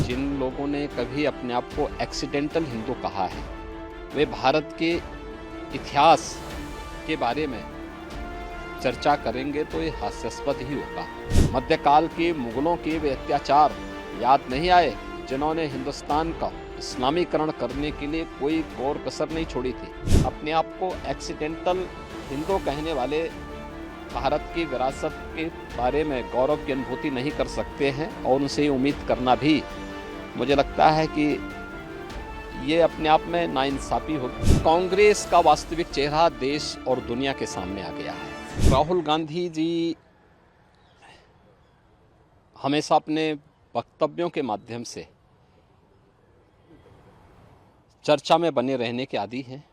जिन लोगों ने कभी अपने आप को एक्सीडेंटल हिंदू कहा है, वे भारत के इतिहास के बारे में चर्चा करेंगे तो ये हास्यास्पद ही होगा। मध्यकाल के मुगलों के वे अत्याचार याद नहीं आए जिन्होंने हिंदुस्तान का इस्लामीकरण करने के लिए कोई गौर कसर नहीं छोड़ी थी। अपने आप को एक्सीडेंटल हिंदू कहने वाले भारत की विरासत के बारे में गौरव की अनुभूति नहीं कर सकते हैं और उनसे उम्मीद करना भी मुझे लगता है कि ये अपने आप में नाइंसाफी होगी। कांग्रेस का वास्तविक चेहरा देश और दुनिया के सामने आ गया है। राहुल गांधी जी हमेशा अपने वक्तव्यों के माध्यम से चर्चा में बने रहने के आदी हैं।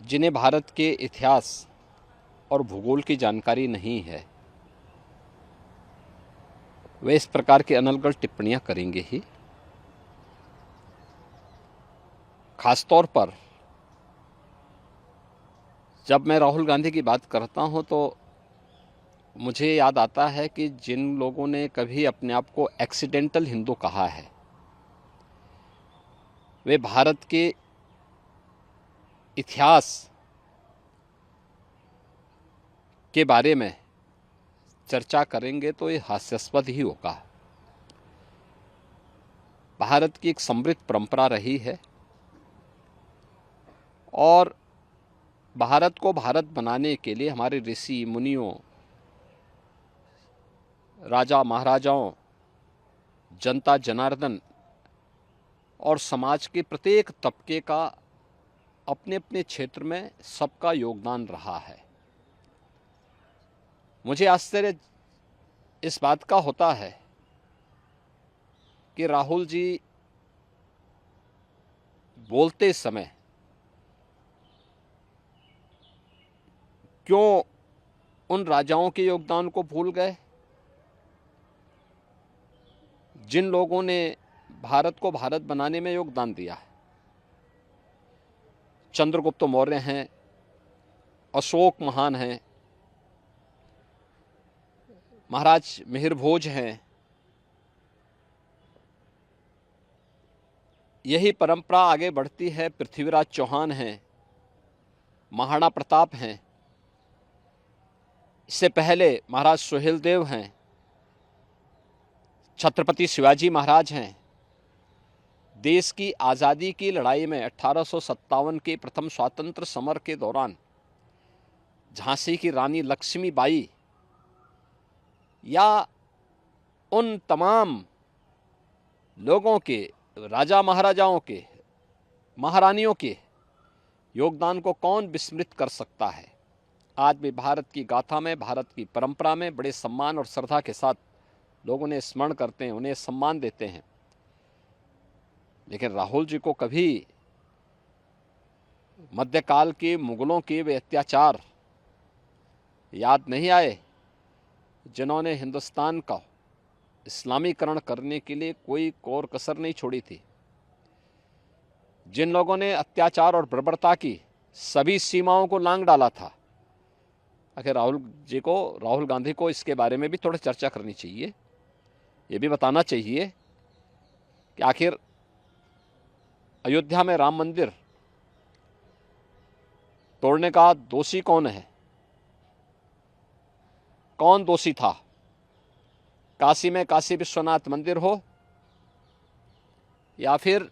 जिन्हें भारत के इतिहास और भूगोल की जानकारी नहीं है, वे इस प्रकार की अनर्गल टिप्पणियां करेंगे ही। खासतौर पर जब मैं राहुल गांधी की बात करता हूं तो मुझे याद आता है कि जिन लोगों ने कभी अपने आप को एक्सीडेंटल हिंदू कहा है, वे भारत के इतिहास के बारे में चर्चा करेंगे तो ये हास्यास्पद ही होगा। भारत की एक समृद्ध परंपरा रही है और भारत को भारत बनाने के लिए हमारे ऋषि मुनियों, राजा महाराजाओं, जनता जनार्दन और समाज के प्रत्येक तबके का अपने अपने क्षेत्र में सबका योगदान रहा है। मुझे आश्चर्य इस बात का होता है कि राहुल जी बोलते समय क्यों उन राजाओं के योगदान को भूल गए जिन लोगों ने भारत को भारत बनाने में योगदान दिया है। चंद्रगुप्त मौर्य हैं, अशोक महान हैं, महाराज मिहिर भोज हैं। यही परंपरा आगे बढ़ती है। पृथ्वीराज चौहान हैं, महाराणा प्रताप हैं, इससे पहले महाराज सुहेलदेव हैं, छत्रपति शिवाजी महाराज हैं। देश की आज़ादी की लड़ाई में 1857 के प्रथम स्वातंत्र समर के दौरान झांसी की रानी लक्ष्मीबाई या उन तमाम लोगों के, राजा महाराजाओं के, महारानियों के योगदान को कौन विस्मृत कर सकता है। आज भी भारत की गाथा में, भारत की परंपरा में बड़े सम्मान और श्रद्धा के साथ लोग उन्हें स्मरण करते हैं, उन्हें सम्मान देते हैं। लेकिन राहुल जी को कभी मध्यकाल के मुगलों के वे अत्याचार याद नहीं आए जिन्होंने हिंदुस्तान का इस्लामीकरण करने के लिए कोई कोर कसर नहीं छोड़ी थी। जिन लोगों ने अत्याचार और बर्बरता की सभी सीमाओं को लांघ डाला था। आखिर राहुल गांधी को इसके बारे में भी थोड़ी चर्चा करनी चाहिए। ये भी बताना चाहिए कि आखिर अयोध्या में राम मंदिर तोड़ने का दोषी कौन है, कौन दोषी था। काशी में काशी विश्वनाथ मंदिर हो या फिर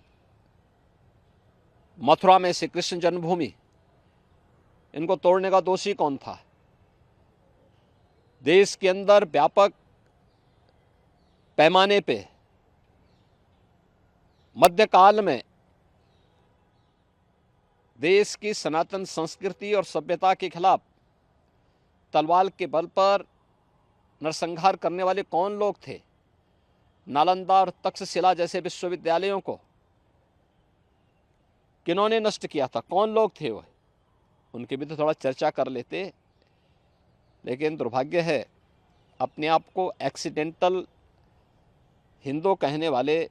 मथुरा में श्री कृष्ण जन्मभूमि, इनको तोड़ने का दोषी कौन था। देश के अंदर व्यापक पैमाने पे मध्यकाल में देश की सनातन संस्कृति और सभ्यता के खिलाफ तलवार के बल पर नरसंहार करने वाले कौन लोग थे। नालंदा और तक्षशिला जैसे विश्वविद्यालयों को किन्होंने नष्ट किया था, कौन लोग थे वह, उनकी भी तो थोड़ा चर्चा कर लेते। लेकिन दुर्भाग्य है, अपने आप को एक्सीडेंटल हिंदू कहने वाले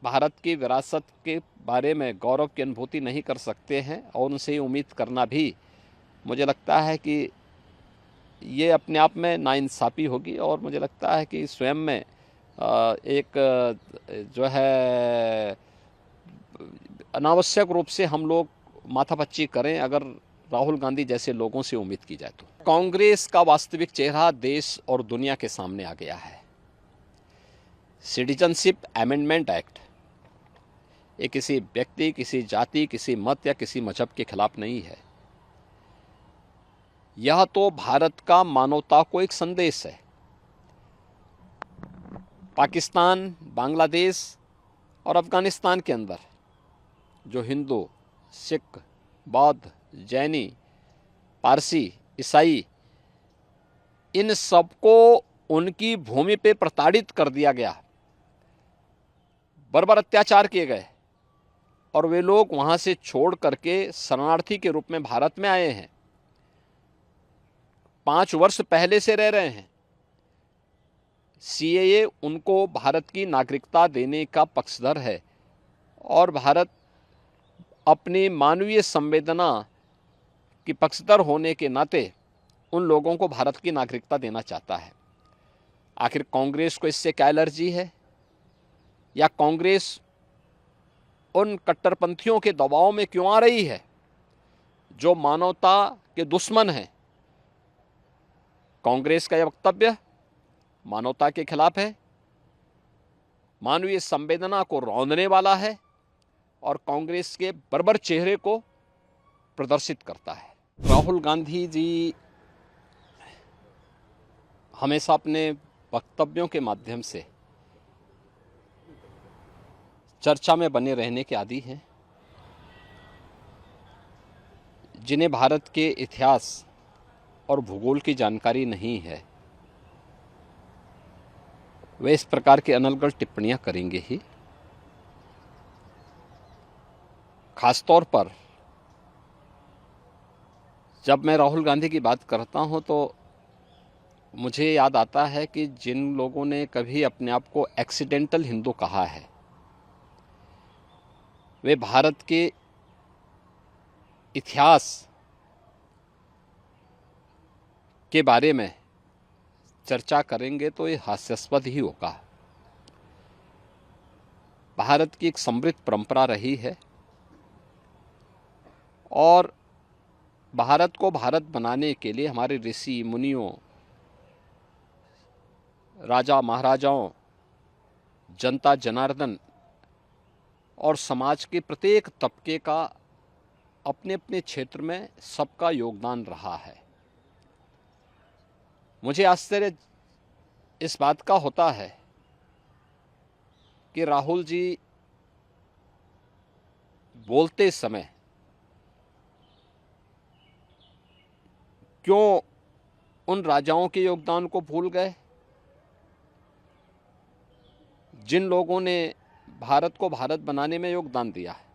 भारत की विरासत के बारे में गौरव की अनुभूति नहीं कर सकते हैं और उनसे उम्मीद करना भी मुझे लगता है कि ये अपने आप में नाइंसाफ़ी होगी। और मुझे लगता है कि स्वयं में एक जो है अनावश्यक रूप से हम लोग माथापच्ची करें अगर राहुल गांधी जैसे लोगों से उम्मीद की जाए तो। कांग्रेस का वास्तविक चेहरा देश और दुनिया के सामने आ गया है। सिटीजनशिप अमेंडमेंट एक्ट ये किसी व्यक्ति, किसी जाति, किसी मत या किसी मजहब के खिलाफ नहीं है। यह तो भारत का मानवता को एक संदेश है। पाकिस्तान, बांग्लादेश और अफगानिस्तान के अंदर जो हिंदू, सिख, बौद्ध, जैनी, पारसी, ईसाई, इन सबको उनकी भूमि पे प्रताड़ित कर दिया गया, बर्बर अत्याचार किए गए और वे लोग वहां से छोड़ करके शरणार्थी के रूप में भारत में आए हैं। 5 वर्ष पहले से रह रहे हैं। सीएए उनको भारत की नागरिकता देने का पक्षधर है और भारत अपनी मानवीय संवेदना की पक्षधर होने के नाते उन लोगों को भारत की नागरिकता देना चाहता है। आखिर कांग्रेस को इससे क्या एलर्जी है? या कांग्रेस उन कट्टरपंथियों के दबाव में क्यों आ रही है जो मानवता के दुश्मन हैं? कांग्रेस का यह वक्तव्य मानवता के खिलाफ है, मानवीय संवेदना को रौंदने वाला है और कांग्रेस के बर्बर चेहरे को प्रदर्शित करता है। राहुल गांधी जी हमेशा अपने वक्तव्यों के माध्यम से चर्चा में बने रहने के आदी हैं। जिन्हें भारत के इतिहास और भूगोल की जानकारी नहीं है वे इस प्रकार की अनर्गल टिप्पणियां करेंगे ही। खासतौर पर जब मैं राहुल गांधी की बात करता हूं तो मुझे याद आता है कि जिन लोगों ने कभी अपने आप को एक्सीडेंटल हिंदू कहा है वे भारत के इतिहास के बारे में चर्चा करेंगे तो ये हास्यास्पद ही होगा। भारत की एक समृद्ध परंपरा रही है और भारत को भारत बनाने के लिए हमारे ऋषि मुनियों, राजा महाराजाओं, जनता जनार्दन और समाज के प्रत्येक तबके का अपने अपने क्षेत्र में सबका योगदान रहा है। मुझे आश्चर्य इस बात का होता है कि राहुल जी बोलते समय क्यों उन राजाओं के योगदान को भूल गए जिन लोगों ने भारत को भारत बनाने में योगदान दिया है।